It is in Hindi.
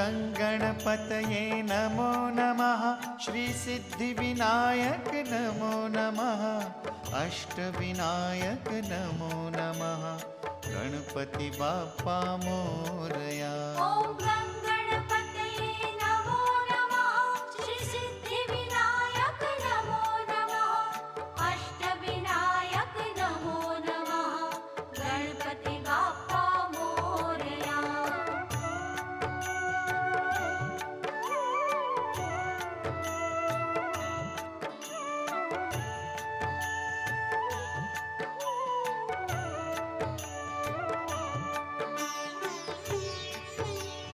गणपतये नमो नमः। श्रीसिद्धिविनायक नमो नमः। अष्टविनायक नमो नमः। गणपति बाप्पा मोरया।